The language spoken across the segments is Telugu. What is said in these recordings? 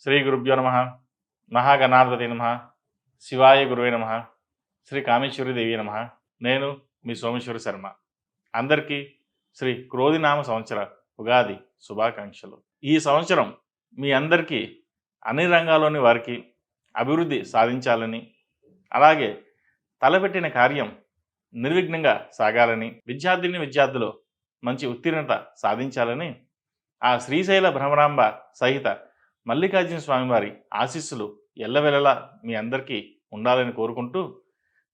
శ్రీ గురుభ్యో నమ. మహాగణాధిపతి నమ. శివాయ గురువే నమ. శ్రీ కామేశ్వరి దేవి నమ. నేను మీ సోమేశ్వరి శర్మ. అందరికీ శ్రీ క్రోధినామ సంవత్సర ఉగాది శుభాకాంక్షలు. ఈ సంవత్సరం మీ అందరికీ అన్ని రంగాల్లోని వారికి అభివృద్ధి సాధించాలని, అలాగే తలపెట్టిన కార్యం నిర్విఘ్నంగా సాగాలని, విద్యార్థులు మంచి ఉత్తీర్ణత సాధించాలని, ఆ శ్రీశైల భ్రమరాంబ సహిత మల్లికార్జున స్వామివారి ఆశీస్సులు ఎల్లవెల్లలా మీ అందరికీ ఉండాలని కోరుకుంటూ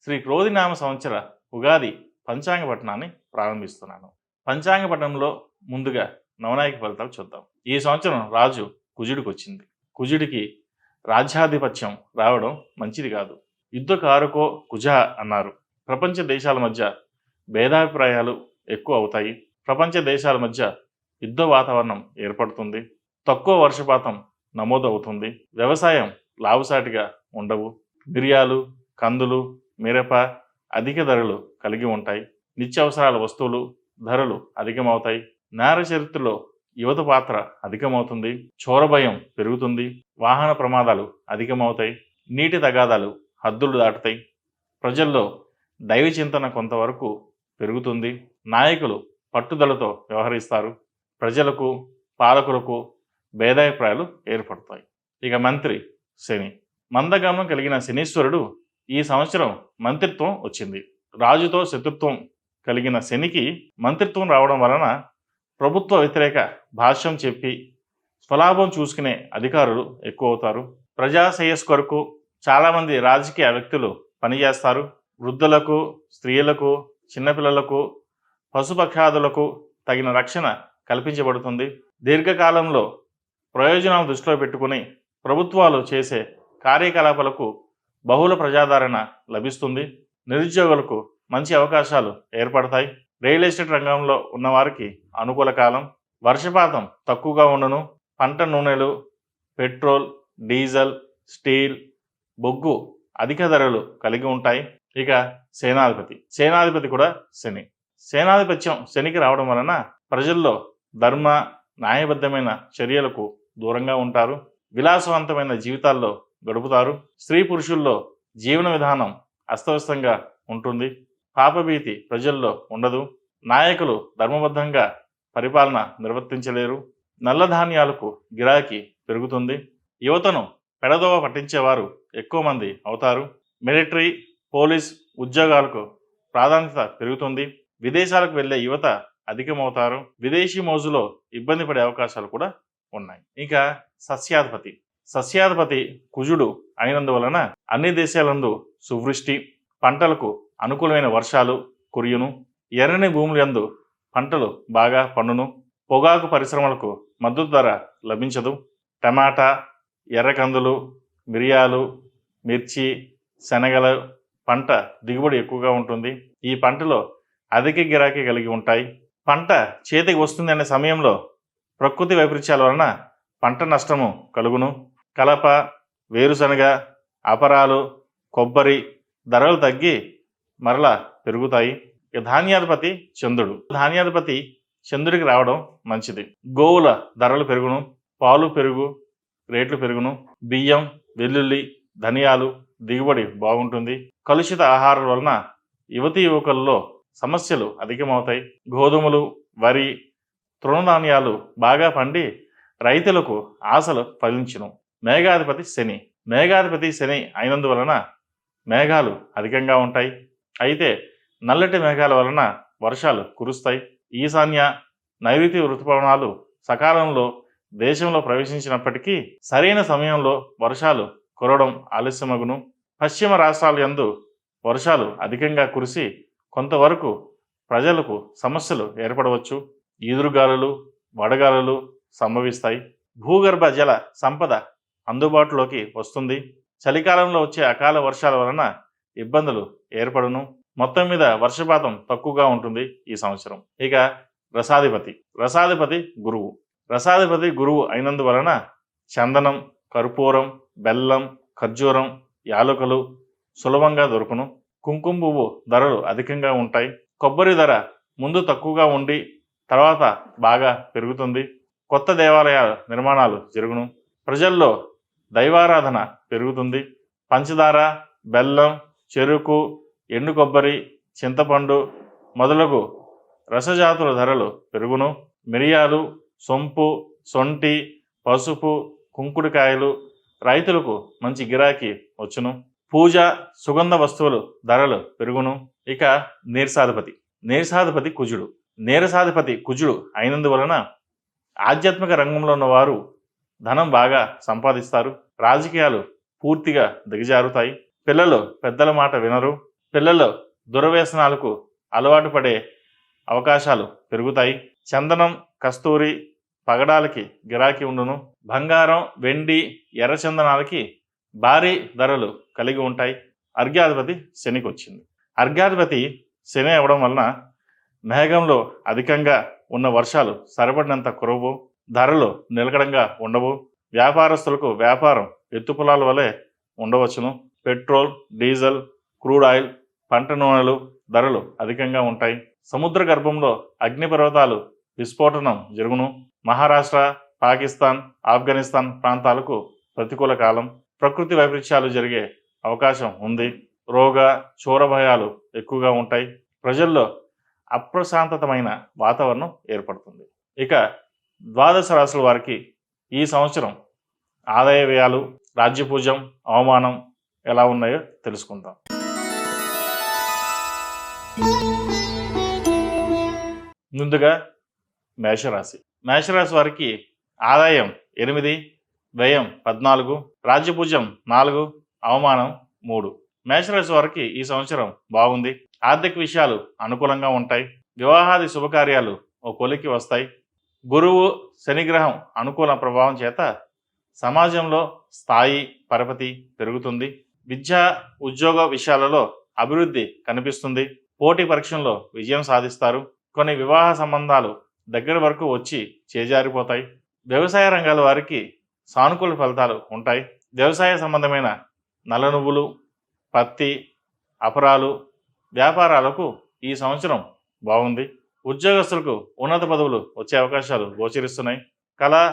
శ్రీ క్రోధినామ సంవత్సర ఉగాది పంచాంగ పఠనాన్ని ప్రారంభిస్తున్నాను. పంచాంగ పఠనంలో ముందుగా నవనాయక ఫలితాలు చూద్దాం. ఈ సంవత్సరం రాజు కుజుడికి వచ్చింది. కుజుడికి రాజ్యాధిపత్యం రావడం మంచిది కాదు. యుద్ధకారుకో కుజ అన్నారు. ప్రపంచ దేశాల మధ్య భేదాభిప్రాయాలు ఎక్కువ అవుతాయి. ప్రపంచ దేశాల మధ్య యుద్ధ వాతావరణం ఏర్పడుతుంది. తక్కువ వర్షపాతం నమోదు అవుతుంది. వ్యవసాయం లాభసాటిగా ఉండవు. మిరియాలు, కందులు, మిరప అధిక ధరలు కలిగి ఉంటాయి. నిత్యావసరాల వస్తువులు ధరలు అధికమవుతాయి. నేర చరిత్రలో యువత పాత్ర అధికమవుతుంది. చోరభయం పెరుగుతుంది. వాహన ప్రమాదాలు అధికమవుతాయి. నీటి తగాదాలు హద్దులు దాటుతాయి. ప్రజల్లో దైవ చింతన కొంతవరకు పెరుగుతుంది. నాయకులు పట్టుదలతో వ్యవహరిస్తారు. ప్రజలకు, పాలకులకు భేదాభిప్రాయాలు ఏర్పడతాయి. ఇక మంత్రి శని. మందగమనం కలిగిన శనీశ్వరుడు ఈ సంవత్సరం మంత్రిత్వం వచ్చింది. రాజుతో శత్రుత్వం కలిగిన శనికి మంత్రిత్వం రావడం వలన ప్రభుత్వ వ్యతిరేక భాష్యం చెప్పి స్వలాభం చూసుకునే అధికారులు ఎక్కువ అవుతారు. ప్రజా శ్రేయస్సు కొరకు చాలామంది రాజకీయ వ్యక్తులు పనిచేస్తారు. వృద్ధులకు, స్త్రీలకు, చిన్నపిల్లలకు, పశుపక్షాదులకు తగిన రక్షణ కల్పించబడుతుంది. దీర్ఘకాలంలో ప్రయోజనాలు దృష్టిలో పెట్టుకుని ప్రభుత్వాలు చేసే కార్యకలాపాలకు బహుళ ప్రజాదరణ లభిస్తుంది. నిరుద్యోగులకు మంచి అవకాశాలు ఏర్పడతాయి. రియల్ ఎస్టేట్ రంగంలో ఉన్నవారికి అనుకూల కాలం. వర్షపాతం తక్కువగా ఉండును. పంట నూనెలు, పెట్రోల్, డీజిల్, స్టీల్, బొగ్గు అధిక ధరలు కలిగి ఉంటాయి. ఇక సేనాధిపతి కూడా శని. సేనాధిపత్యం శనికి రావడం వలన ప్రజల్లో ధర్మ, న్యాయబద్ధమైన చర్యలకు దూరంగా ఉంటారు. విలాసవంతమైన జీవితాల్లో గడుపుతారు. స్త్రీ పురుషుల్లో జీవన విధానం అస్తవ్యస్తంగా ఉంటుంది. పాపభీతి ప్రజల్లో ఉండదు. నాయకులు ధర్మబద్ధంగా పరిపాలన నిర్వర్తించలేరు. నల్ల ధాన్యాలకు గిరాకీ పెరుగుతుంది. యువతను పెడదోవ పట్టించేవారు ఎక్కువ మంది అవుతారు. మిలిటరీ, పోలీస్ ఉద్యోగాలకు ప్రాధాన్యత పెరుగుతుంది. విదేశాలకు వెళ్ళే యువత అధికమవుతారు. విదేశీ మోజులో ఇబ్బంది పడే అవకాశాలు కూడా ఉన్నాయి. ఇక సస్యాధిపతి కుజుడు అయినందువలన అన్ని దేశాలందు సువృష్టి, పంటలకు అనుకూలమైన వర్షాలు కురియును. ఎర్రని భూములందు పంటలు బాగా పండును. పొగాకు పరిశ్రమలకు మద్దతు ధర లభించదు. టమాటా, ఎర్రకందులు, మిరియాలు, మిర్చి, శనగల పంట దిగుబడి ఎక్కువగా ఉంటుంది. ఈ పంటలో అధిక గిరాకీ కలిగి ఉంటాయి. పంట చేతికి వస్తుంది అనే సమయంలో ప్రకృతి వైపరీత్యాల వలన పంట నష్టము కలుగును. కలప, వేరుశనగ, అపరాలు, కొబ్బరి ధరలు తగ్గి మరలా పెరుగుతాయి. ఇక ధాన్యాధిపతి చంద్రుడికి రావడం మంచిది. గోవుల ధరలు పెరుగును. పాలు, పెరుగు రేట్లు పెరుగును. బియ్యం, వెల్లుల్లి, ధనియాలు దిగుబడి బాగుంటుంది. కలుషిత ఆహారం వలన యువతీ యువకుల్లో సమస్యలు అధికమవుతాయి. గోధుమలు, వరి, తృణధాన్యాలు బాగా పండి రైతులకు ఆశలు ఫలించును. మేఘాధిపతి శని అయినందువలన మేఘాలు అధికంగా ఉంటాయి. అయితే నల్లటి మేఘాల వలన వర్షాలు కురుస్తాయి. ఈశాన్య, నైరుతి ఋతుపవనాలు సకాలంలో దేశంలో ప్రవేశించినప్పటికీ సరైన సమయంలో వర్షాలు కురవడం ఆలస్యమగును. పశ్చిమ రాష్ట్రాల యందు వర్షాలు అధికంగా కురిసి కొంతవరకు ప్రజలకు సమస్యలు ఏర్పడవచ్చు. ఈదురుగాలులు, వడగాలులు సంభవిస్తాయి. భూగర్భ జల సంపద అందుబాటులోకి వస్తుంది. చలికాలంలో వచ్చే అకాల వర్షాల వలన ఇబ్బందులు ఏర్పడును. మొత్తం మీద వర్షపాతం తక్కువగా ఉంటుంది ఈ సంవత్సరం. ఇక రసాధిపతి గురువు అయినందువలన చందనం, కర్పూరం, బెల్లం, ఖర్జూరం, యాలకులు సులభంగా దొరుకును. కుంకుమ పువ్వు ధరలు అధికంగా ఉంటాయి. కొబ్బరి ధర ముందు తక్కువగా ఉండి తర్వాత బాగా పెరుగుతుంది. కొత్త దేవాలయాల నిర్మాణాలు జరుగును. ప్రజల్లో దైవారాధన పెరుగుతుంది. పంచదార, బెల్లం, చెరుకు, ఎండు కొబ్బరి, చింతపండు మొదలగు రసజాతుల ధరలు పెరుగును. మిరియాలు, సొంపు, సొంటి, పసుపు, కుంకుడుకాయలు రైతులకు మంచి గిరాకీ వచ్చును. పూజ, సుగంధ వస్తువులు ధరలు పెరుగును. ఇక నీరసాధిపతి కుజుడు. నీరసాధిపతి కుజుడు అయినందువలన ఆధ్యాత్మిక రంగంలో ఉన్నవారు ధనం బాగా సంపాదిస్తారు. రాజకీయాలు పూర్తిగా దిగజారుతాయి. పిల్లలు పెద్దల మాట వినరు. పిల్లలు దుర్వ్యసనాలకు అలవాటు పడే అవకాశాలు పెరుగుతాయి. చందనం, కస్తూరి, పగడాలకి గిరాకీ ఉండును. బంగారం, వెండి, ఎర్రచందనాలకి భారీ ధరలు కలిగి ఉంటాయి. అర్ఘ్యాధిపతి శనికి వచ్చింది. అర్ఘ్యాధిపతి శని అవ్వడం వలన మేఘంలో అధికంగా ఉన్న వర్షాలు సరిపడినంత కురవు, ధరలు నిలకడంగా ఉండవు. వ్యాపారస్తులకు వ్యాపారం ఎత్తుపొలాల వలె ఉండవచ్చును. పెట్రోల్, డీజిల్, క్రూడ్ ఆయిల్, పంట నూనెలు ధరలు అధికంగా ఉంటాయి. సముద్ర గర్భంలో అగ్నిపర్వతాలు విస్ఫోటనం జరుగును. మహారాష్ట్ర, పాకిస్తాన్, ఆఫ్ఘనిస్తాన్ ప్రాంతాలకు ప్రతికూల కాలం. ప్రకృతి వైపరీత్యాలు జరిగే అవకాశం ఉంది. రోగ చోరభయాలు ఎక్కువగా ఉంటాయి. ప్రజల్లో అప్రశాంతతమైన వాతావరణం ఏర్పడుతుంది. ఇక ద్వాదశ రాశుల వారికి ఈ సంవత్సరం ఆదాయ వ్యయాలు, రాజ్యపూజ్యం, అవమానం ఎలా ఉన్నాయో తెలుసుకుందాం. ముందుగా మేషరాశి. మేషరాశి వారికి ఆదాయం 8, వ్యయం 14, రాజ్యపూజ్యం 4, అవమానం 3. మేషరాశి వారికి ఈ సంవత్సరం బాగుంది. ఆర్థిక విషయాలు అనుకూలంగా ఉంటాయి. వివాహాది శుభకార్యాలు ఓ కొలికి వస్తాయి. గురువు, శనిగ్రహం అనుకూల ప్రభావం చేత సమాజంలో స్థాయి, పరపతి పెరుగుతుంది. విద్యా, ఉద్యోగ విషయాలలో అభివృద్ధి కనిపిస్తుంది. పోటీ పరీక్షల్లో విజయం సాధిస్తారు. కొన్ని వివాహ సంబంధాలు దగ్గర వరకు వచ్చి చేజారిపోతాయి. వ్యవసాయ రంగాల వారికి సానుకూల ఫలితాలు ఉంటాయి. వ్యవసాయ సంబంధమైన నల్ల నువ్వులు, పత్తి, అపరాలు వ్యాపారాలకు ఈ సంవత్సరం బాగుంది. ఉద్యోగస్తులకు ఉన్నత పదవులు వచ్చే అవకాశాలు గోచరిస్తున్నాయి. కళా,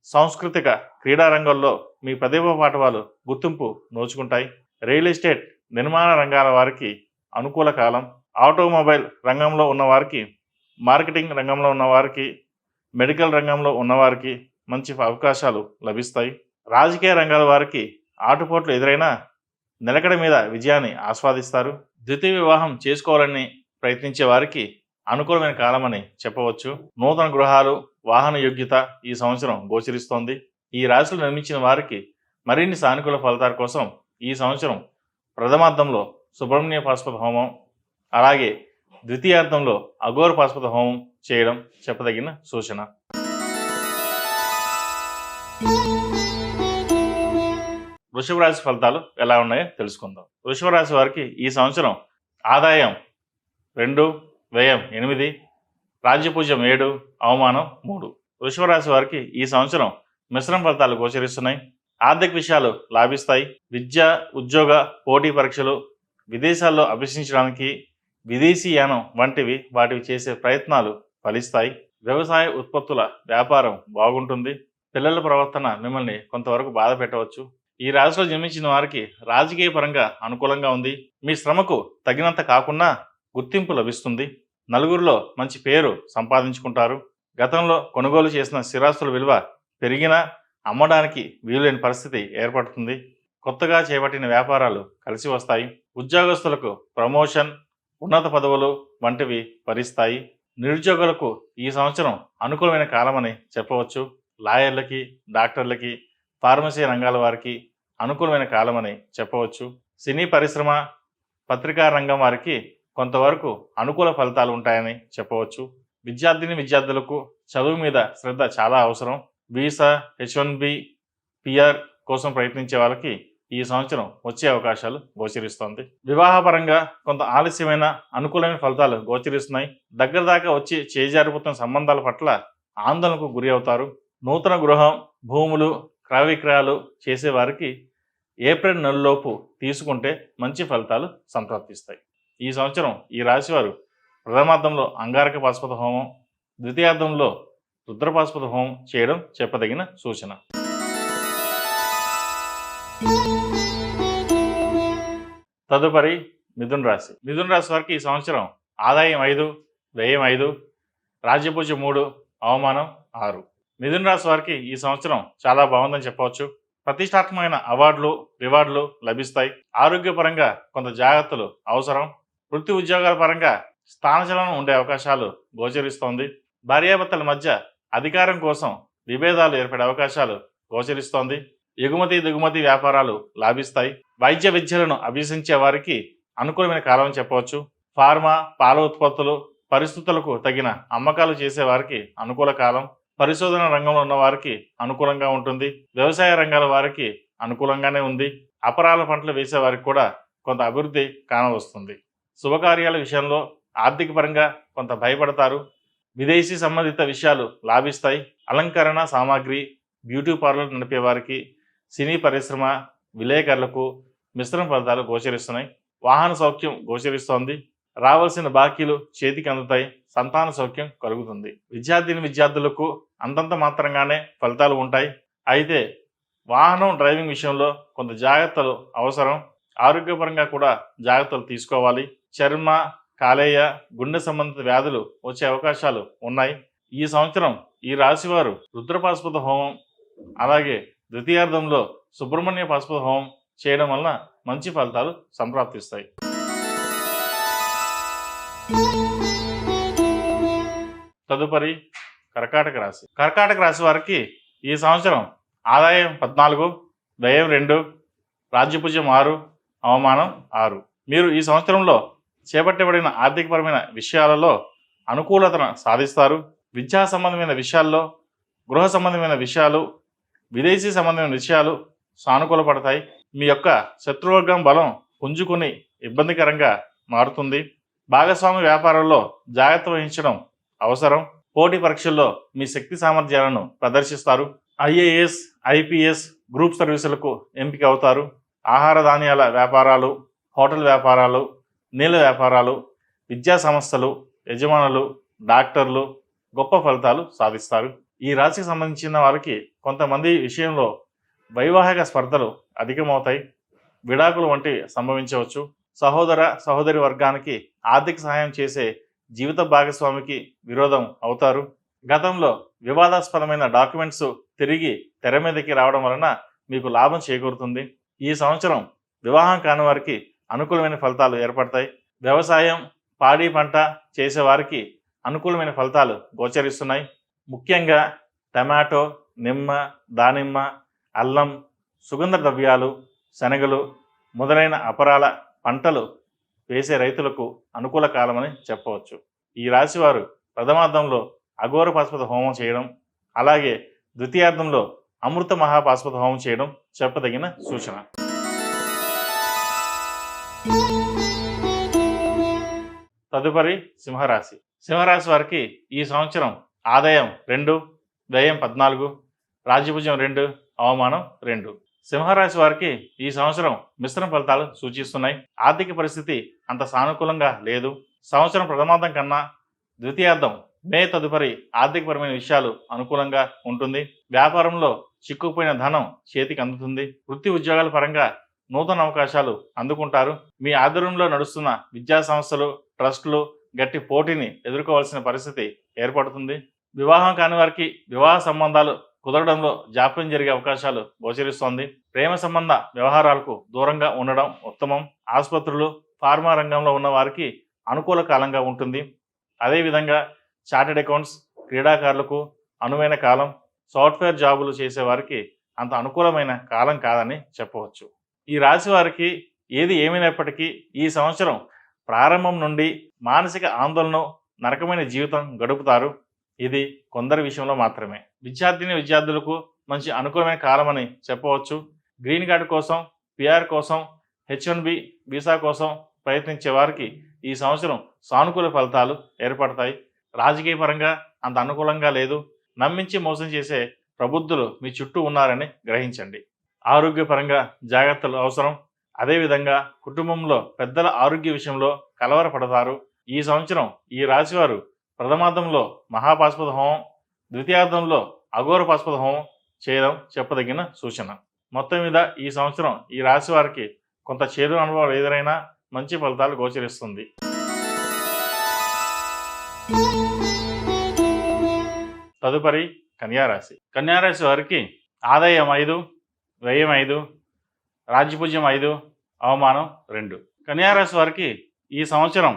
సాంస్కృతిక, క్రీడా రంగాల్లో మీ ప్రతిభా పాఠవాలు గుర్తింపు నోచుకుంటాయి. రియల్ ఎస్టేట్, నిర్మాణ రంగాల వారికి అనుకూల కాలం. ఆటోమొబైల్ రంగంలో ఉన్నవారికి, మార్కెటింగ్ రంగంలో ఉన్నవారికి, మెడికల్ రంగంలో ఉన్నవారికి మంచి అవకాశాలు లభిస్తాయి. రాజకీయ రంగాల వారికి ఆటుపోట్లు ఎదురైనా నిలకడ మీద విజయాన్ని ఆస్వాదిస్తారు. ద్వితీయ వివాహం చేసుకోవాలని ప్రయత్నించే వారికి అనుకూలమైన కాలమని చెప్పవచ్చు. నూతన గృహాలు, వాహన యోగ్యత ఈ సంవత్సరం గోచరిస్తోంది. ఈ రాశులు నిర్మించిన వారికి మరిన్ని సానుకూల ఫలితాల కోసం ఈ సంవత్సరం ప్రథమార్థంలో సుబ్రహ్మణ్య పాశుపత హోమం, అలాగే ద్వితీయార్థంలో అఘోర పాశుపత హోమం చేయడం చెప్పదగిన సూచన. వృషభ రాశి ఫలితాలు ఎలా ఉన్నాయో తెలుసుకుందాం. వృషభ రాశి వారికి ఈ సంవత్సరం ఆదాయం 2, వ్యయం 8, రాజ్యపూజ్యం 7, అవమానం 3. వృషభ రాశి వారికి ఈ సంవత్సరం మిశ్రమ ఫలితాలు గోచరిస్తున్నాయి. ఆర్థిక విషయాలు లాభిస్తాయి. విద్య, ఉద్యోగ, పోటీ పరీక్షలు, విదేశాల్లో అభ్యసించడానికి విదేశీయానం వంటివి వాటివి చేసే ప్రయత్నాలు ఫలిస్తాయి. వ్యవసాయ ఉత్పత్తుల వ్యాపారం బాగుంటుంది. పిల్లల ప్రవర్తన మిమ్మల్ని కొంతవరకు బాధ పెట్టవచ్చు. ఈ రాశిలో జన్మించిన వారికి రాజకీయ పరంగా అనుకూలంగా ఉంది. మీ శ్రమకు తగినంత కాకుండా గుర్తింపు లభిస్తుంది. నలుగురిలో మంచి పేరు సంపాదించుకుంటారు. గతంలో కొనుగోలు చేసిన స్థిరాస్తుల విలువ పెరిగినా అమ్మడానికి వీలులేని పరిస్థితి ఏర్పడుతుంది. కొత్తగా చేపట్టిన వ్యాపారాలు కలిసి వస్తాయి. ఉద్యోగస్తులకు ప్రమోషన్, ఉన్నత పదవులు వంటివి వరిస్తాయి. నిరుద్యోగులకు ఈ సంవత్సరం అనుకూలమైన కాలమని చెప్పవచ్చు. లాయర్లకి, డాక్టర్లకి, ఫార్మసీ రంగాల వారికి అనుకూలమైన కాలమని చెప్పవచ్చు. సినీ పరిశ్రమ, పత్రికా రంగం వారికి కొంతవరకు అనుకూల ఫలితాలు ఉంటాయని చెప్పవచ్చు. విద్యార్థులకు చదువు మీద శ్రద్ధ చాలా అవసరం. వీసా, H1B, PR కోసం ప్రయత్నించే వాళ్ళకి ఈ సంవత్సరం వచ్చే అవకాశాలు గోచరిస్తోంది. వివాహపరంగా కొంత ఆలస్యమైన అనుకూలమైన ఫలితాలు గోచరిస్తున్నాయి. దగ్గర దాకా వచ్చి చేజారిపోతున్న సంబంధాల పట్ల ఆందోళనకు గురి అవుతారు. నూతన గృహం, భూములు, క్రయ విక్రయాలు చేసేవారికి ఏప్రిల్ నెలలోపు తీసుకుంటే మంచి ఫలితాలు సంప్రాప్తిస్తాయి. ఈ సంవత్సరం ఈ రాశివారు ప్రథమార్థంలో అంగారక పాశుపత హోమం, ద్వితీయార్థంలో రుద్రపాశుపత హోమం చేయడం చెప్పదగిన సూచన. తదుపరి మిథున్ రాశి. మిథున్ రాశి వారికి ఈ సంవత్సరం ఆదాయం 5, వ్యయం 5, రాజ్యపూజ 3, అవమానం 6. మిథున్ రాశి వారికి ఈ సంవత్సరం చాలా బాగుందని చెప్పవచ్చు. ప్రతిష్టాత్మకమైన అవార్డులు, రివార్డులు లభిస్తాయి. ఆరోగ్యపరంగా కొంత జాగ్రత్తలు అవసరం. వృత్తి ఉద్యోగాల పరంగా స్థానచలనం ఉండే అవకాశాలు గోచరిస్తోంది. భార్యాభర్తల మధ్య అధికారం కోసం విభేదాలు ఏర్పడే అవకాశాలు గోచరిస్తోంది. ఎగుమతి దిగుమతి వ్యాపారాలు లాభిస్తాయి. వైద్య విద్యలను అభ్యసించే వారికి అనుకూలమైన కాలం చెప్పవచ్చు. ఫార్మా, పాల ఉత్పత్తులు, పరిస్థితులకు తగిన అమ్మకాలు చేసే వారికి అనుకూల కాలం. పరిశోధన రంగంలో ఉన్న వారికి అనుకూలంగా ఉంటుంది. వ్యవసాయ రంగాల వారికి అనుకూలంగానే ఉంది. అపరాల పంటలు వేసే వారికి కూడా కొంత అభివృద్ధి కానవస్తుంది. శుభకార్యాల విషయంలో ఆర్థిక పరంగా కొంత భయపడతారు. విదేశీ సంబంధిత విషయాలు లాభిస్తాయి. అలంకరణ సామాగ్రి, బ్యూటీ పార్లర్ నడిపే వారికి, సినీ పరిశ్రమ, విలేకరులకు మిశ్రమ ఫలితాలు గోచరిస్తున్నాయి. వాహన సౌఖ్యం గోచరిస్తోంది. రావాల్సిన బాకీలు చేతికి అందుతాయి. సంతాన సౌఖ్యం కలుగుతుంది. విద్యార్థులకు అంతంత మాత్రంగానే ఫలితాలు ఉంటాయి. అయితే వాహనం డ్రైవింగ్ విషయంలో కొంత జాగ్రత్తలు అవసరం. ఆరోగ్యపరంగా కూడా జాగ్రత్తలు తీసుకోవాలి. చర్మ, కాలేయ, గుండె సంబంధిత వ్యాధులు వచ్చే అవకాశాలు ఉన్నాయి. ఈ సంవత్సరం ఈ రాశివారు రుద్రపాశుపత హోమం, అలాగే ద్వితీయార్థంలో సుబ్రహ్మణ్య పాశుపత హోమం చేయడం వలన మంచి ఫలితాలు సంప్రాప్తిస్తాయి. తదుపరి కర్కాటక రాశి. కర్కాటక రాశి వారికి ఈ సంవత్సరం ఆదాయం 14, వ్యయం 2, రాజ్యపూజ్యం 6, అవమానం 6. మీరు ఈ సంవత్సరంలో చేపట్టబడిన ఆర్థికపరమైన విషయాలలో అనుకూలతను సాధిస్తారు. విద్యా సంబంధమైన విషయాల్లో, గృహ సంబంధమైన విషయాలు, విదేశీ సంబంధమైన విషయాలు సానుకూలపడతాయి. మీ యొక్క శత్రువర్గం బలం పుంజుకుని ఇబ్బందికరంగా మారుతుంది. భాగస్వామి వ్యాపారాల్లో జాగ్రత్త వహించడం అవసరం. పోటీ పరీక్షల్లో మీ శక్తి సామర్థ్యాలను ప్రదర్శిస్తారు. ఐఏఎస్, ఐపీఎస్, గ్రూప్ సర్వీసులకు ఎంపిక అవుతారు. ఆహార ధాన్యాల వ్యాపారాలు, హోటల్ వ్యాపారాలు, నీళ్ళ వ్యాపారాలు, విద్యా సంస్థలు, యజమానులు, డాక్టర్లు గొప్ప ఫలితాలు సాధిస్తారు. ఈ రాశికి సంబంధించిన వారికి కొంతమంది విషయంలో వైవాహిక స్పర్ధలు అధికమవుతాయి. విడాకులు వంటివి సంభవించవచ్చు. సహోదరి వర్గానికి ఆర్థిక సహాయం చేసే జీవిత భాగస్వామికి విరోధం అవుతారు. గతంలో వివాదాస్పదమైన డాక్యుమెంట్స్ తిరిగి తెర మీదకి రావడం వలన మీకు లాభం చేకూరుతుంది. ఈ సంవత్సరం వివాహం కాని వారికి అనుకూలమైన ఫలితాలు ఏర్పడతాయి. వ్యవసాయం, పాడి పంట చేసేవారికి అనుకూలమైన ఫలితాలు గోచరిస్తున్నాయి. ముఖ్యంగా టమాటో, నిమ్మ, దానిమ్మ, అల్లం, సుగంధ ద్రవ్యాలు, శనగలు మొదలైన అపరాల పంటలు వేసే రైతులకు అనుకూల కాలమని చెప్పవచ్చు. ఈ రాశివారు ప్రథమార్థంలో అఘోర పాశుపత హోమం చేయడం, అలాగే ద్వితీయార్థంలో అమృత మహాపాశుపత హోమం చేయడం చెప్పదగిన సూచన. తదుపరి సింహరాశి. సింహరాశి వారికి ఈ సంవత్సరం ఆదాయం 2, వ్యయం 14, రాజ్యభుజం 2, అవమానం 2. సింహరాశి వారికి ఈ సంవత్సరం మిశ్రమ ఫలితాలు సూచిస్తున్నాయి. ఆర్థిక పరిస్థితి అంత సానుకూలంగా లేదు. సంవత్సరం ప్రథమార్థం కన్నా ద్వితీయార్థం మే తదుపరి ఆర్థికపరమైన విషయాలు అనుకూలంగా ఉంటుంది. వ్యాపారంలో చిక్కుకుపోయిన ధనం చేతికి అందుతుంది. వృత్తి ఉద్యోగాల పరంగా నూతన అవకాశాలు అందుకుంటారు. మీ ఆధ్వర్యంలో నడుస్తున్న విద్యా సంస్థలు, ట్రస్టులు గట్టి పోటీని ఎదుర్కోవాల్సిన పరిస్థితి ఏర్పడుతుంది. వివాహం కాని వారికి వివాహ సంబంధాలు కుదరడంలో జాప్యం జరిగే అవకాశాలు గోచరిస్తోంది. ప్రేమ సంబంధ వ్యవహారాలకు దూరంగా ఉండడం ఉత్తమం. ఆసుపత్రులు, ఫార్మా రంగంలో ఉన్న వారికి అనుకూల కాలంగా ఉంటుంది. అదేవిధంగా చార్టెడ్ అకౌంట్స్, క్రీడాకారులకు అనువైన కాలం. సాఫ్ట్వేర్ జాబులు చేసేవారికి అంత అనుకూలమైన కాలం కాదని చెప్పవచ్చు. ఈ రాశి వారికి ఏది ఏమైనప్పటికీ ఈ సంవత్సరం ప్రారంభం నుండి మానసిక ఆందోళన, నరకమైన జీవితం గడుపుతారు. ఇది కొందరి విషయంలో మాత్రమే. విద్యార్థులకు మంచి అనుకూలమైన కాలం అని చెప్పవచ్చు. గ్రీన్ కార్డు కోసం, పిఆర్ కోసం, H1B వీసా కోసం ప్రయత్నించే వారికి ఈ సంవత్సరం సానుకూల ఫలితాలు ఏర్పడతాయి. రాజకీయ పరంగా అంత అనుకూలంగా లేదు. నమ్మించి మోసం చేసే ప్రబుద్ధులు మీ చుట్టూ ఉన్నారని గ్రహించండి. ఆరోగ్యపరంగా జాగ్రత్తలు అవసరం. అదేవిధంగా కుటుంబంలో పెద్దల ఆరోగ్య విషయంలో కలవరపడతారు. ఈ సంవత్సరం ఈ రాశివారు ప్రథమార్థంలో మహాపాశుపత హోమం, ద్వితీయార్థంలో అఘోర పాశుపత హోమం చేయడం చెప్పదగిన సూచన. మొత్తం మీద ఈ సంవత్సరం ఈ రాశి వారికి కొంత చేదు అనుభవాలు ఎదురైనా మంచి ఫలితాలు గోచరిస్తుంది. తదుపరి కన్యారాశి. కన్యారాశి వారికి ఆదాయం 5, వ్యయం 5, రాజ్యపూజ్యం 5, అవమానం 2. కన్యారాశి వారికి ఈ సంవత్సరం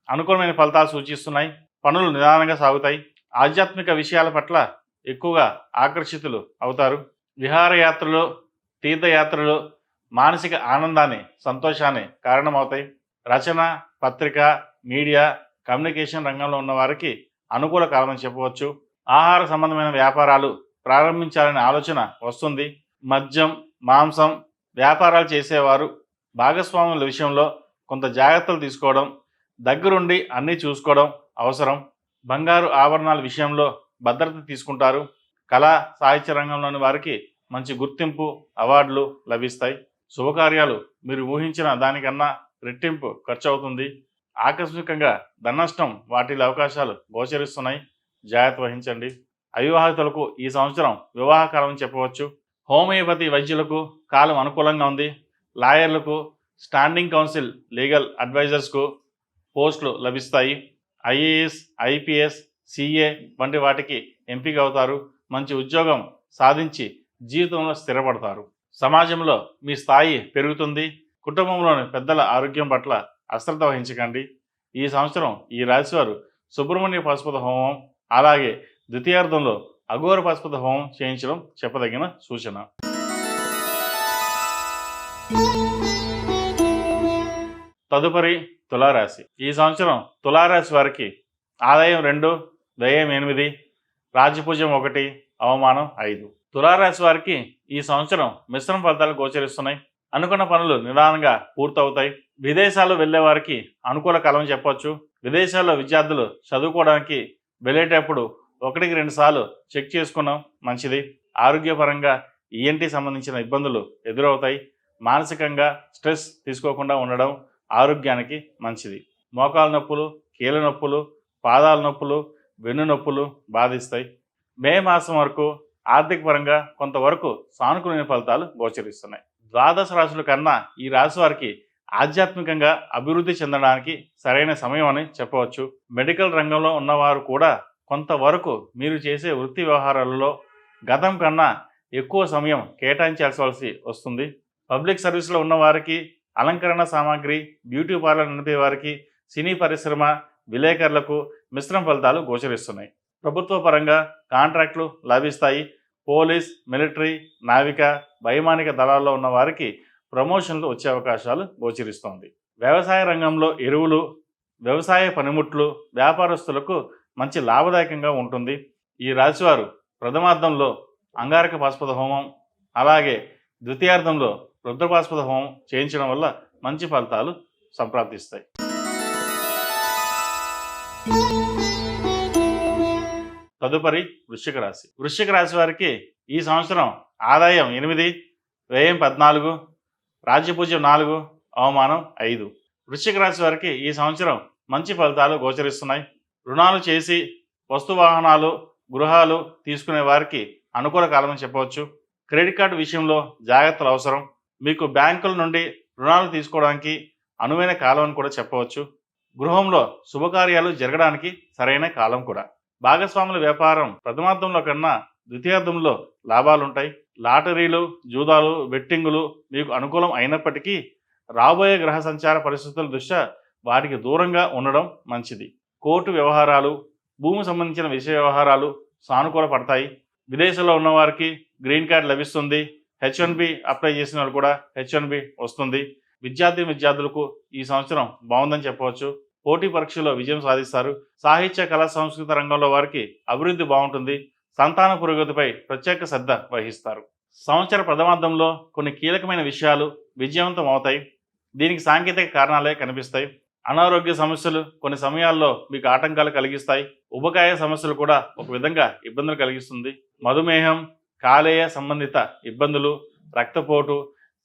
అనుకూలమైన ఫలితాలు సూచిస్తున్నాయి. పనులు నిదానంగా సాగుతాయి. ఆధ్యాత్మిక విషయాల పట్ల ఎక్కువగా ఆకర్షితులు అవుతారు. విహారయాత్రలు, తీర్థయాత్రలు మానసిక ఆనందాన్ని, సంతోషాన్ని కారణమవుతాయి. రచన, పత్రిక, మీడియా, కమ్యూనికేషన్ రంగంలో ఉన్న వారికి అనుకూల కాలమని చెప్పవచ్చు. ఆహార సంబంధమైన వ్యాపారాలు ప్రారంభించాలనే ఆలోచన వస్తుంది. మద్యం, మాంసం వ్యాపారాలు చేసేవారు భాగస్వాముల విషయంలో కొంత జాగ్రత్తలు తీసుకోవడం, దగ్గరుండి అన్నీ చూసుకోవడం అవసరం. బంగారు ఆభరణాల విషయంలో భద్రత తీసుకుంటారు. కళా సాహిత్య రంగంలోని వారికి మంచి గుర్తింపు, అవార్డులు లభిస్తాయి. శుభకార్యాలు మీరు ఊహించిన దానికన్నా రెట్టింపు ఖర్చు అవుతుంది. ఆకస్మికంగా ధననష్టం వాటిల్ల అవకాశాలు గోచరిస్తున్నాయి. జాగ్రత్త వహించండి. అవివాహితులకు ఈ సంవత్సరం వివాహ కాలం చెప్పవచ్చు. హోమియోపతి వైద్యులకు కాలం అనుకూలంగా ఉంది. లాయర్లకు, స్టాండింగ్ కౌన్సిల్ లీగల్ అడ్వైజర్స్కు పోస్టులు లభిస్తాయి. ఐఏఎస్, ఐపీఎస్, సిఏ వంటి వాటికి ఎంపిక అవుతారు. మంచి ఉద్యోగం సాధించి జీవితంలో స్థిరపడతారు. సమాజంలో మీ స్థాయి పెరుగుతుంది. కుటుంబంలోని పెద్దల ఆరోగ్యం పట్ల అశ్రద్ధ వహించకండి. ఈ సంవత్సరం ఈ రాశివారు సుబ్రహ్మణ్య పశుపత హోమం, అలాగే ద్వితీయార్థంలో అఘోర పశుపత హోమం చేయించడం చెప్పదగిన సూచన. తదుపరి తులారాశి. ఈ సంవత్సరం తులారాశి వారికి ఆదాయం 2, వ్యయం 8, రాజ్యపూజ్యం 1, అవమానం 5. తులారాశి వారికి ఈ సంవత్సరం మిశ్రమ ఫలితాలు గోచరిస్తున్నాయి. అనుకున్న పనులు నిదానంగా పూర్తవుతాయి. విదేశాలు వెళ్లే వారికి అనుకూల కాలం చెప్పవచ్చు. విదేశాల్లో విద్యార్థులు చదువుకోవడానికి వెళ్ళేటప్పుడు 1-2 సార్లు చెక్ చేసుకున్నాం మంచిది. ఆరోగ్యపరంగా ఈఎన్టీ సంబంధించిన ఇబ్బందులు ఎదురవుతాయి. మానసికంగా స్ట్రెస్ తీసుకోకుండా ఉండడం ఆరోగ్యానికి మంచిది. మోకాలు నొప్పులు, కీళ్ళ నొప్పులు, పాదాల నొప్పులు, వెన్ను నొప్పులు బాధిస్తాయి. మే మాసం వరకు ఆర్థిక పరంగా కొంతవరకు సానుకూలమైన ఫలితాలు గోచరిస్తున్నాయి. ద్వాదశ రాశుల కన్నా ఈ రాశి వారికి ఆధ్యాత్మికంగా అభివృద్ధి చెందడానికి సరైన సమయం అని చెప్పవచ్చు. మెడికల్ రంగంలో ఉన్నవారు కూడా కొంతవరకు మీరు చేసే వృత్తి వ్యవహారాలలో గతం కన్నా ఎక్కువ సమయం కేటాయించాల్సి వస్తుంది. పబ్లిక్ సర్వీస్లో ఉన్నవారికి, అలంకరణ సామాగ్రి, బ్యూటీ పార్లర్ నడిపే వారికి, సినీ పరిశ్రమ విలేకరులకు మిశ్రమ ఫలితాలు గోచరిస్తున్నాయి. ప్రభుత్వ పరంగా కాంట్రాక్టులు లభిస్తాయి. పోలీస్, మిలిటరీ, నావిక, వైమానిక దళాల్లో ఉన్న వారికి ప్రమోషన్లు వచ్చే అవకాశాలు గోచరిస్తోంది. వ్యవసాయ రంగంలో ఎరువులు, వ్యవసాయ పనిముట్లు వ్యాపారస్తులకు మంచి లాభదాయకంగా ఉంటుంది. ఈ రాశివారు ప్రథమార్థంలో అంగారక పాశుపత హోమం, అలాగే ద్వితీయార్థంలో రుద్రపాశుపత హోమం చేయించడం వల్ల మంచి ఫలితాలు సంప్రాప్తిస్తాయి. తదుపరి వృశ్చిక రాశి. వృశ్చిక రాశి వారికి ఈ సంవత్సరం ఆదాయం 8, వ్యయం 14, రాజ్యపూజ్యం 4, అవమానం 5. వృశ్చిక రాశి వారికి ఈ సంవత్సరం మంచి ఫలితాలు గోచరిస్తున్నాయి. రుణాలు చేసి వస్తు వాహనాలు, గృహాలు తీసుకునే వారికి అనుకూల కాలమని చెప్పవచ్చు. క్రెడిట్ కార్డు విషయంలో జాగ్రత్తలు అవసరం. మీకు బ్యాంకుల నుండి రుణాలు తీసుకోవడానికి అనువైన కాలం అని కూడా చెప్పవచ్చు. గృహంలో శుభకార్యాలు జరగడానికి సరైన కాలం కూడా. భాగస్వాముల వ్యాపారం ప్రథమార్థంలో కన్నా ద్వితీయార్థంలో లాభాలుంటాయి. లాటరీలు, జూదాలు, బెట్టింగులు మీకు అనుకూలం అయినప్పటికీ రాబోయే గ్రహ సంచార పరిస్థితుల దృష్ట్యా వాటికి దూరంగా ఉండడం మంచిది. కోర్టు వ్యవహారాలు, భూమి సంబంధించిన విషయ వ్యవహారాలు సానుకూల పడతాయి. విదేశాల్లో ఉన్నవారికి గ్రీన్ కార్డ్ లభిస్తుంది. H1B అప్లై చేసిన వాళ్ళు కూడా H1B వస్తుంది. విద్యార్థులకు ఈ సంవత్సరం బాగుందని చెప్పవచ్చు. పోటీ పరీక్షల్లో విజయం సాధిస్తారు. సాహిత్య, కళా, సంస్కృత రంగంలో వారికి అభివృద్ధి బాగుంటుంది. సంతాన పురోగతిపై ప్రత్యేక శ్రద్ధ వహిస్తారు. సంవత్సర ప్రథమార్థంలో కొన్ని కీలకమైన విషయాలు విజయవంతం అవుతాయి. దీనికి సాంకేతిక కారణాలే కనిపిస్తాయి. అనారోగ్య సమస్యలు కొన్ని సమయాల్లో మీకు ఆటంకాలు కలిగిస్తాయి. ఉబకాయ సమస్యలు కూడా ఒక విధంగా ఇబ్బందులు కలిగిస్తుంది. మధుమేహం, కాలేయ సంబంధిత ఇబ్బందులు, రక్తపోటు,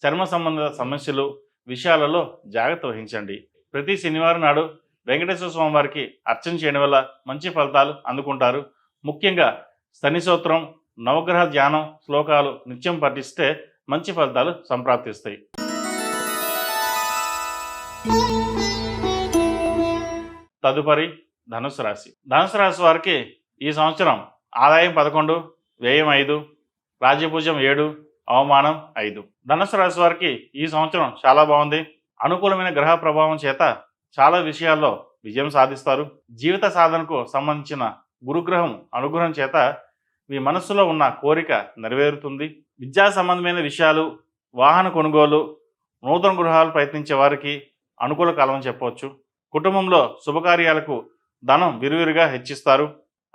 చర్మ సంబంధిత సమస్యలు విషయాలలో జాగ్రత్త వహించండి. ప్రతి శనివారం నాడు వెంకటేశ్వర స్వామి వారికి అర్చన చేయడం వల్ల మంచి ఫలితాలు అందుకుంటారు. ముఖ్యంగా శని స్తోత్రం, నవగ్రహ ధ్యానం శ్లోకాలు నిత్యం పఠిస్తే మంచి ఫలితాలు సంప్రాప్తిస్తాయి. తదుపరి ధనుసు రాశి. ధనుసు రాశి వారికి ఈ సంవత్సరం ఆదాయం 11, వ్యయం 5, రాజ్యపూజ్యం 7, అవమానం 5. ధనుసు రాశి వారికి ఈ సంవత్సరం చాలా బాగుంది. అనుకూలమైన గ్రహ ప్రభావం చేత చాలా విషయాల్లో విజయం సాధిస్తారు. జీవిత సాధనకు సంబంధించిన గురుగ్రహం అనుగ్రహం చేత మీ మనస్సులో ఉన్న కోరిక నెరవేరుతుంది. విద్యా సంబంధమైన విషయాలు, వాహన కొనుగోలు, నూతన గృహాలు ప్రయత్నించే వారికి అనుకూల కాలం చెప్పవచ్చు. కుటుంబంలో శుభకార్యాలకు ధనం విరివిరిగా హెచ్చిస్తారు.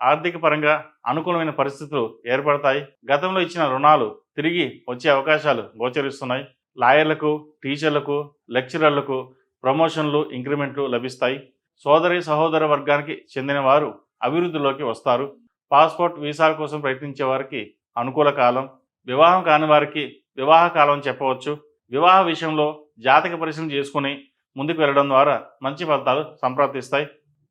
ఆర్థిక పరంగా అనుకూలమైన పరిస్థితులు ఏర్పడతాయి. గతంలో ఇచ్చిన రుణాలు తిరిగి వచ్చే అవకాశాలు గోచరిస్తున్నాయి. లాయర్లకు, టీచర్లకు, లెక్చరర్లకు ప్రమోషన్లు, ఇంక్రిమెంట్లు లభిస్తాయి. సోదరి సహోదర వర్గానికి చెందిన వారు అభివృద్ధిలోకి వస్తారు. పాస్పోర్ట్, వీసాల కోసం ప్రయత్నించే వారికి అనుకూల కాలం. వివాహం కాని వారికి వివాహ కాలం చెప్పవచ్చు. వివాహ విషయంలో జాతక పరిశీలన చేసుకుని ముందుకు వెళ్ళడం ద్వారా మంచి ఫలితాలు సంప్రాప్తిస్తాయి.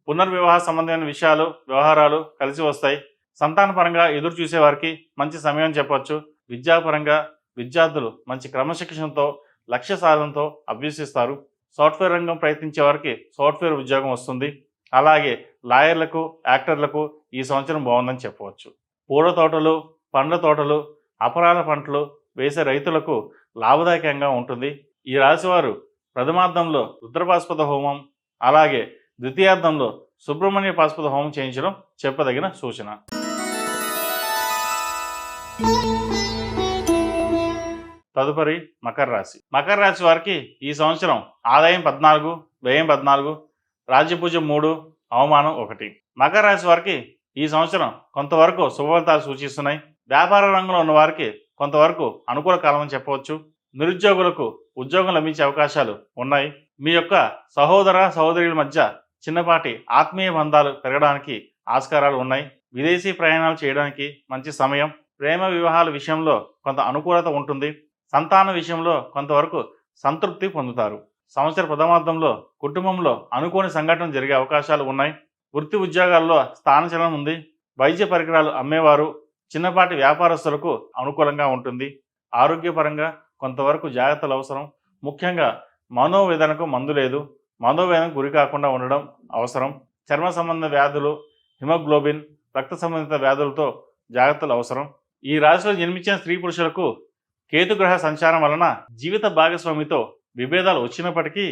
పునర్వివాహ సంబంధమైన విషయాలు, వ్యవహారాలు కలిసి వస్తాయి. సంతానపరంగా ఎదురు చూసే వారికి మంచి సమయం చెప్పవచ్చు. విద్యాపరంగా విద్యార్థులు మంచి క్రమశిక్షణతో, లక్ష్య సాధనతో అభ్యసిస్తారు. సాఫ్ట్వేర్ రంగం ప్రయత్నించే వారికి సాఫ్ట్వేర్ ఉద్యోగం వస్తుంది. అలాగే లాయర్లకు, యాక్టర్లకు ఈ సంవత్సరం బాగుందని చెప్పవచ్చు. పూల తోటలు, పండ్ల తోటలు, అపరాల పంటలు వేసే రైతులకు లాభదాయకంగా ఉంటుంది. ఈ రాశివారు ప్రథమార్థంలో రుద్రపాశుపత హోమం, అలాగే ద్వితీయార్థంలో సుబ్రహ్మణ్య పాశుపత హోమం చేయించడం చెప్పదగిన సూచన. తదుపరి మకర రాశి. మకర రాశి వారికి ఈ సంవత్సరం ఆదాయం 14, వ్యయం 14, రాజ్యపూజ్యం 3, అవమానం 1. మకర రాశి వారికి ఈ సంవత్సరం కొంతవరకు శుభఫలితాలు సూచిస్తున్నాయి. వ్యాపార రంగంలో ఉన్న వారికి కొంతవరకు అనుకూల కాలం అని చెప్పవచ్చు. నిరుద్యోగులకు ఉద్యోగం లభించే అవకాశాలు ఉన్నాయి. మీ యొక్క సహోదర సహోదరుల మధ్య చిన్నపాటి ఆత్మీయ బంధాలు పెరగడానికి ఆస్కారాలు ఉన్నాయి. విదేశీ ప్రయాణాలు చేయడానికి మంచి సమయం. ప్రేమ వివాహాల విషయంలో కొంత అనుకూలత ఉంటుంది. సంతాన విషయంలో కొంతవరకు సంతృప్తి పొందుతారు. సంవత్సర ప్రథమార్థంలో కుటుంబంలో అనుకోని సంఘటనలు జరిగే అవకాశాలు ఉన్నాయి. వృత్తి ఉద్యోగాల్లో స్థానచలనం ఉంది. వైద్య పరికరాలు అమ్మేవారు, చిన్నపాటి వ్యాపారస్తులకు అనుకూలంగా ఉంటుంది. ఆరోగ్యపరంగా కొంతవరకు జాగ్రత్తలు అవసరం. ముఖ్యంగా మనోవేదనకు మందు లేదు. మనోవేదనకు గురి కాకుండా ఉండడం అవసరం. చర్మ సంబంధ వ్యాధులు, హిమోగ్లోబిన్, రక్త సంబంధిత వ్యాధులతో జాగ్రత్తలు అవసరం. ఈ రాశిలో జన్మించిన స్త్రీ పురుషులకు కేతుగ్రహ సంచారం వలన జీవిత భాగస్వామితో విభేదాలు వచ్చినప్పటికీ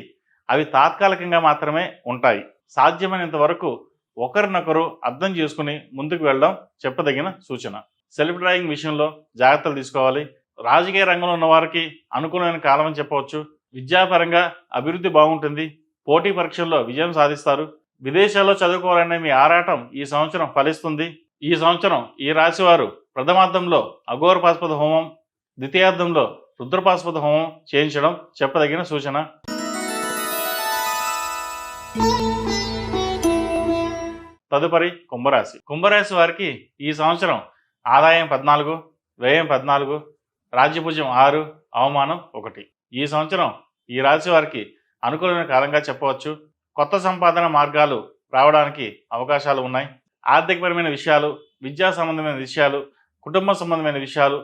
అవి తాత్కాలికంగా మాత్రమే ఉంటాయి. సాధ్యమైనంత వరకు ఒకరినొకరు అర్థం చేసుకుని ముందుకు వెళ్ళడం చెప్పదగిన సూచన. సెల్ఫ్ డ్రైవింగ్ విషయంలో జాగ్రత్తలు తీసుకోవాలి. రాజకీయ రంగంలో ఉన్న వారికి అనుకూలమైన కాలం అని చెప్పవచ్చు. విద్యాపరంగా అభివృద్ధి బాగుంటుంది. పోటీ పరీక్షల్లో విజయం సాధిస్తారు. విదేశాల్లో చదువుకోవాలనే మీ ఆరాటం ఈ సంవత్సరం ఫలిస్తుంది. ఈ సంవత్సరం ఈ రాశి వారు ప్రథమార్థంలో అఘోర పాశుపత హోమం, ద్వితీయార్థంలో రుద్రపాశుపత హోమం చేయించడం చెప్పదగిన సూచన. తదుపరి కుంభరాశి. కుంభరాశి వారికి ఈ సంవత్సరం ఆదాయం 14, వ్యయం 14, రాజ్యపూజ్యం 6, అవమానం 1. ఈ సంవత్సరం ఈ రాశి వారికి అనుకూలమైన కాలంగా చెప్పవచ్చు. కొత్త సంపాదన మార్గాలు రావడానికి అవకాశాలు ఉన్నాయి. ఆర్థికపరమైన విషయాలు, విద్యా సంబంధమైన విషయాలు, కుటుంబ సంబంధమైన విషయాలు,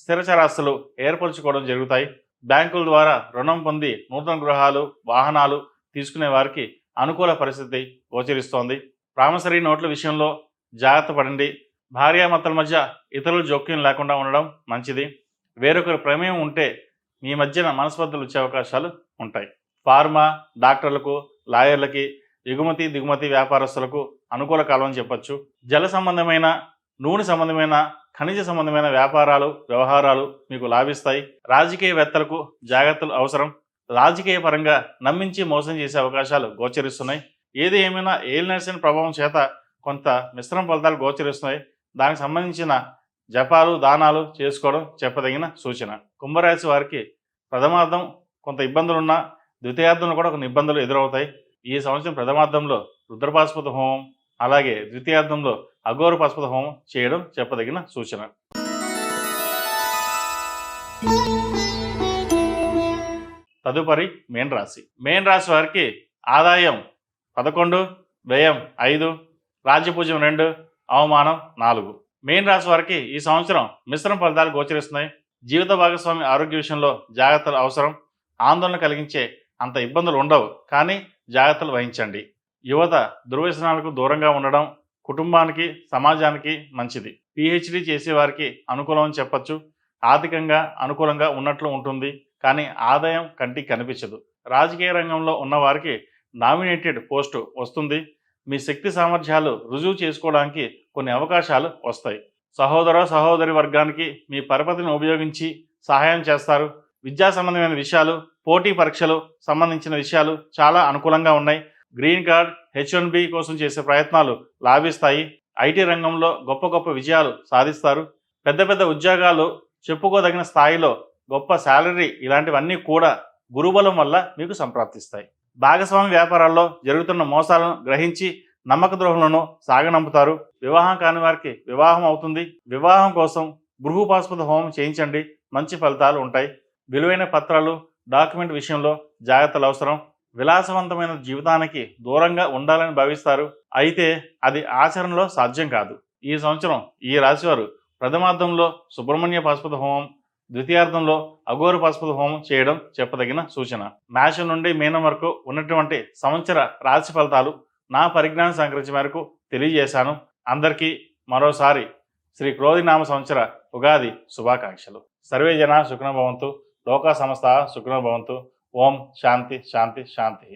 స్థిరచరాస్తులు ఏర్పరచుకోవడం జరుగుతాయి. బ్యాంకుల ద్వారా రుణం పొంది నూతన గృహాలు, వాహనాలు తీసుకునే వారికి అనుకూల పరిస్థితి గోచరిస్తోంది. ప్రామిసరీ నోట్ల విషయంలో జాగ్రత్త పడండి. భార్యాభర్తల మధ్య ఇతరుల జోక్యం లేకుండా ఉండడం మంచిది. వేరొకరి ప్రమేయం ఉంటే మీ మధ్యన మనస్పర్ధలు వచ్చే అవకాశాలు ఉంటాయి. ఫార్మా, డాక్టర్లకు, లాయర్లకి, ఎగుమతి దిగుమతి వ్యాపారస్తులకు అనుకూల కాలం అని చెప్పచ్చు. జల సంబంధమైన, నూనె సంబంధమైన, ఖనిజ సంబంధమైన వ్యాపారాలు, వ్యవహారాలు మీకు లాభిస్తాయి. రాజకీయవేత్తలకు జాగ్రత్తలు అవసరం. రాజకీయ పరంగా నమ్మించి మోసం చేసే అవకాశాలు గోచరిస్తున్నాయి. ఏది ఏమైనా ఏలినర్సిన ప్రభావం చేత కొంత మిశ్రమ ఫలితాలు గోచరిస్తున్నాయి. దానికి సంబంధించిన జపాలు, దానాలు చేసుకోవడం చెప్పదగిన సూచన. కుంభరాశి వారికి ప్రథమార్థం కొంత ఇబ్బందులున్నా ద్వితీయార్థంలో కూడా కొన్ని ఇబ్బందులు ఎదురవుతాయి. ఈ సంవత్సరం ప్రథమార్థంలో రుద్రపాశుపత హోమం, అలాగే ద్వితీయార్థంలో అఘోర పాశుపత హోమం చేయడం చెప్పదగిన సూచన. తదుపరి మేన్ రాశి. మేన్ రాశి వారికి ఆదాయం 11, వ్యయం 5, రాజ్యపూజ్యం 2, అవమానం 4. మేన్ రాశి వారికి ఈ సంవత్సరం మిశ్రమ ఫలితాలు గోచరిస్తున్నాయి. జీవిత భాగస్వామి ఆరోగ్య విషయంలో జాగ్రత్తలు అవసరం. ఆందోళన కలిగించే అంత ఇబ్బందులు ఉండవు, కానీ జాగ్రత్తలు వహించండి. యువత దుర్వ్యసనాలకు దూరంగా ఉండడం కుటుంబానికి, సమాజానికి మంచిది. పిహెచ్డి చేసేవారికి అనుకూలం అని చెప్పచ్చు. ఆర్థికంగా అనుకూలంగా ఉన్నట్లు ఉంటుంది, కానీ ఆదాయం కంటికి కనిపించదు. రాజకీయ రంగంలో ఉన్నవారికి నామినేటెడ్ పోస్టు వస్తుంది. మీ శక్తి సామర్థ్యాలు రుజువు చేసుకోవడానికి కొన్ని అవకాశాలు వస్తాయి. సహోదరి వర్గానికి మీ పరపతిని ఉపయోగించి సహాయం చేస్తారు. విద్యా సంబంధమైన విషయాలు, పోటీ పరీక్షలు సంబంధించిన విషయాలు చాలా అనుకూలంగా ఉన్నాయి. గ్రీన్ కార్డ్, H1B కోసం చేసే ప్రయత్నాలు లాభిస్తాయి. ఐటీ రంగంలో గొప్ప గొప్ప విజయాలు సాధిస్తారు. పెద్ద పెద్ద ఉద్యోగాలు, చెప్పుకోదగిన స్థాయిలో గొప్ప శాలరీ, ఇలాంటివన్నీ కూడా గురుబలం వల్ల మీకు సంప్రాప్తిస్తాయి. భాగస్వామి వ్యాపారాల్లో జరుగుతున్న మోసాలను గ్రహించి నమ్మక ద్రోహులను సాగనంపుతారు. వివాహం కాని వారికి వివాహం అవుతుంది. వివాహం కోసం గృహోపాస్పద హోమం చేయించండి, మంచి ఫలితాలు ఉంటాయి. విలువైన పత్రాలు, డాక్యుమెంట్ విషయంలో జాగ్రత్తలు అవసరం. విలాసవంతమైన జీవితానికి దూరంగా ఉండాలని భావిస్తారు, అయితే అది ఆచరణలో సాధ్యం కాదు. ఈ సంవత్సరం ఈ రాశివారు ప్రథమార్థంలో సుబ్రహ్మణ్య పాశుపత హోమం, ద్వితీయార్థంలో అఘోర పాశుపత హోమం చేయడం చెప్పదగిన సూచన. మేషం నుండి మీనం వరకు ఉన్నటువంటి సంవత్సర రాశి ఫలితాలు నా పరిజ్ఞానం సంకరించే మేరకు తెలియజేశాను. అందరికీ మరోసారి శ్రీ క్రోధినామ సంవత్సర ఉగాది శుభాకాంక్షలు. సర్వే జన సుఖినో భవంతు, లోకా సమస్త సుఖినో భవంతు. ఓం శాంతి శాంతి శాంతి.